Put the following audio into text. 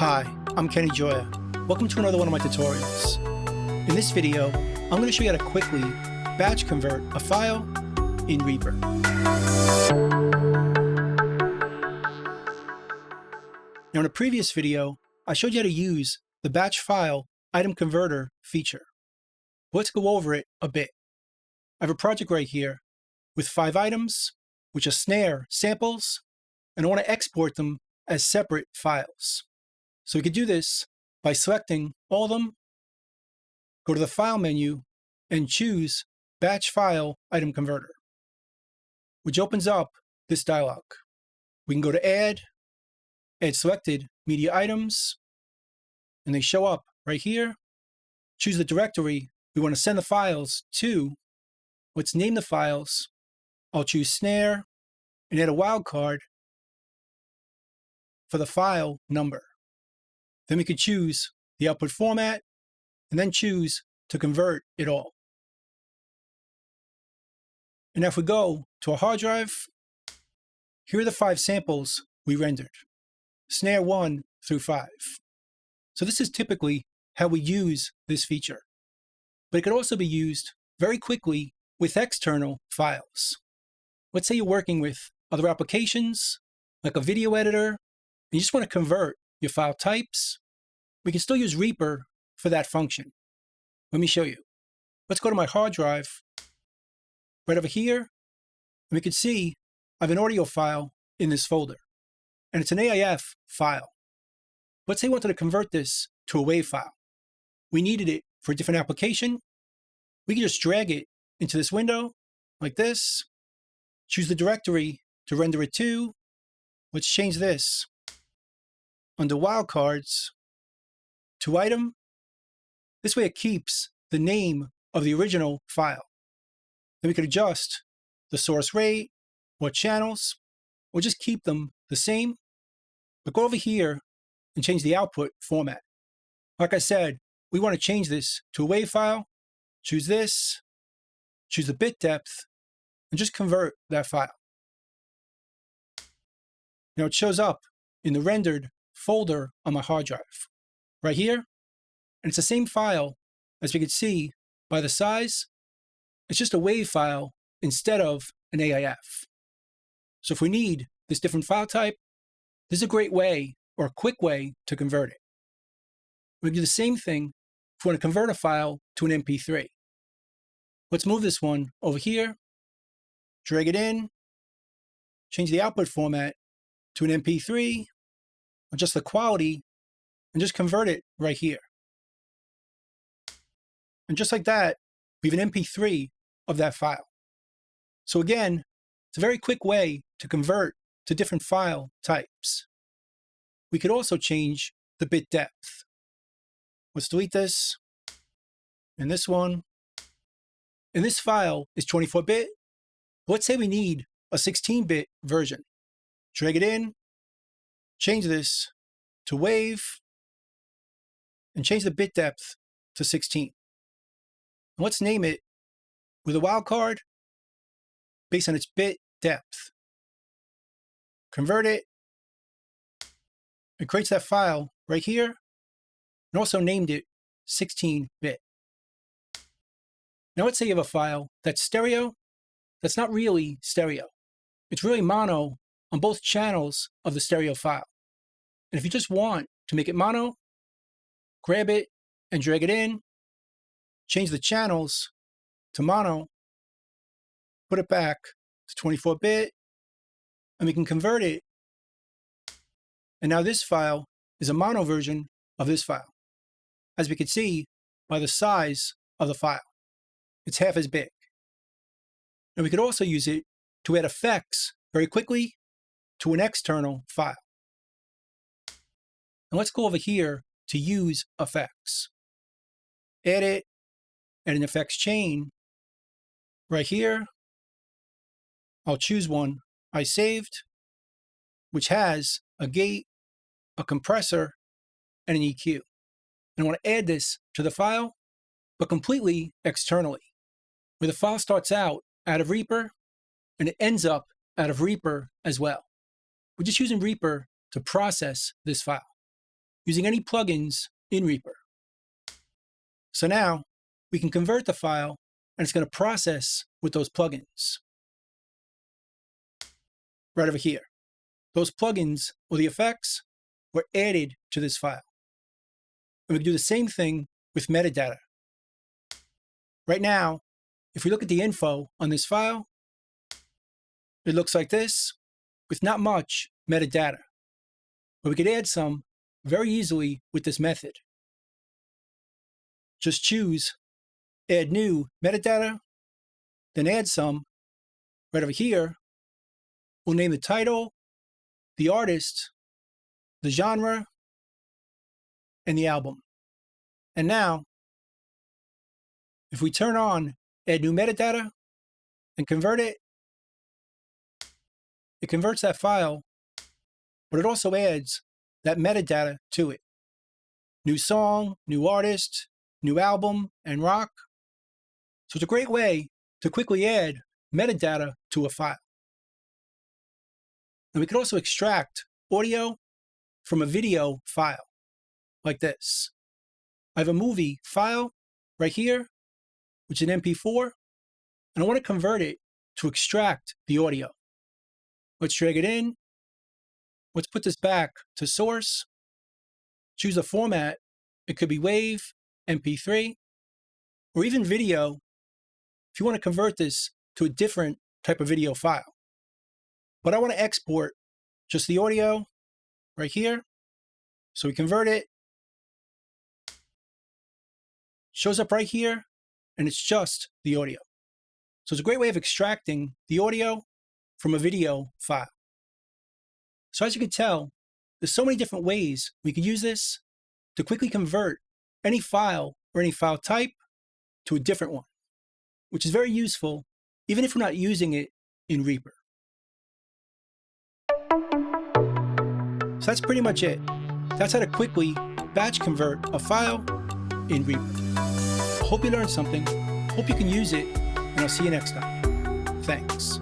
Hi, I'm Kenny Joya. Welcome to another one of my tutorials. In this video, I'm going to show you how to quickly batch convert a file in REAPER. Now in a previous video, I showed you how to use the batch file item converter feature. Let's go over it a bit. I have a project right here with 5 items, which are snare samples, and I want to export them as separate files. So we could do this by selecting all of them, go to the File menu, and choose Batch File Item Converter, which opens up this dialog. We can go to Add Selected Media Items, and they show up right here. Choose the directory we want to send the files to. Let's name the files. I'll choose Snare and add a wildcard for the file number. Then we could choose the output format and then choose to convert it all. And now if we go to our hard drive, here are the 5 samples we rendered, snare 1 through 5. So this is typically how we use this feature. But it could also be used very quickly with external files. Let's say you're working with other applications, like a video editor, and you just want to convert your file types. We can still use REAPER for that function. Let me show you. Let's go to my hard drive right over here, and we can see I have an audio file in this folder, and it's an AIF file. Let's say we wanted to convert this to a WAV file. We needed it for a different application. We can just drag it into this window like this, choose the directory to render it to. Let's change this under wildcards to item. This way it keeps the name of the original file. Then we could adjust the source rate, what channels, or just keep them the same. But go over here and change the output format. Like I said, we want to change this to a WAV file. Choose this, choose the bit depth, and just convert that file. Now it shows up in the rendered folder on my hard drive, right here. And it's the same file, as we can see by the size. It's just a WAV file instead of an AIF. So if we need this different file type, this is a great way, or a quick way, to convert it. We can do the same thing if we want to convert a file to an MP3. Let's move this one over here, drag it in, change the output format to an MP3, adjust the quality, and just convert it right here. And just like that, we have an MP3 of that file. So again, it's a very quick way to convert to different file types. We could also change the bit depth. Let's delete this, and this one. And this file is 24-bit. Let's say we need a 16-bit version. Drag it in, change this to WAV, and change the bit depth to 16. And let's name it with a wildcard based on its bit depth. Convert it. It creates that file right here, and also named it 16-bit. Now let's say you have a file that's stereo, that's not really stereo. It's really mono on both channels of the stereo file. And if you just want to make it mono, grab it and drag it in, change the channels to mono, put it back to 24-bit, and we can convert it. And now this file is a mono version of this file, as we can see by the size of the file. It's half as big. And we could also use it to add effects very quickly to an external file. And let's go over here to use effects. Edit, add an effects chain. Right here, I'll choose one I saved, which has a gate, a compressor, and an EQ. And I want to add this to the file, but completely externally, where the file starts out of REAPER and it ends up out of REAPER as well. We're just using REAPER to process this file. using any plugins in Reaper. So now we can convert the file, and it's going to process with those plugins. Right over here. Those plugins or the effects were added to this file. And we can do the same thing with metadata. Right now, if we look at the info on this file, it looks like this, with not much metadata. But we could add some very easily with this method. Just choose Add New Metadata, then add some. Right over here, we'll name the title, the artist, the genre, and the album. And now, if we turn on Add New Metadata and convert it, it converts that file, but it also adds that metadata to it. New song, new artist, new album, and rock. So it's a great way to quickly add metadata to a file. And we could also extract audio from a video file, like this. I have a movie file right here, which is an MP4, and I want to convert it to extract the audio. Let's drag it in. Let's put this back to source. Choose a format. It could be WAV, MP3, or even video if you want to convert this to a different type of video file. But I want to export just the audio right here. So we convert it. Shows up right here, and it's just the audio. So it's a great way of extracting the audio from a video file. So as you can tell, there's so many different ways we could use this to quickly convert any file or any file type to a different one, which is very useful even if we're not using it in Reaper. So that's pretty much it. That's how to quickly batch convert a file in Reaper. Hope you learned something, hope you can use it, and I'll see you next time. Thanks.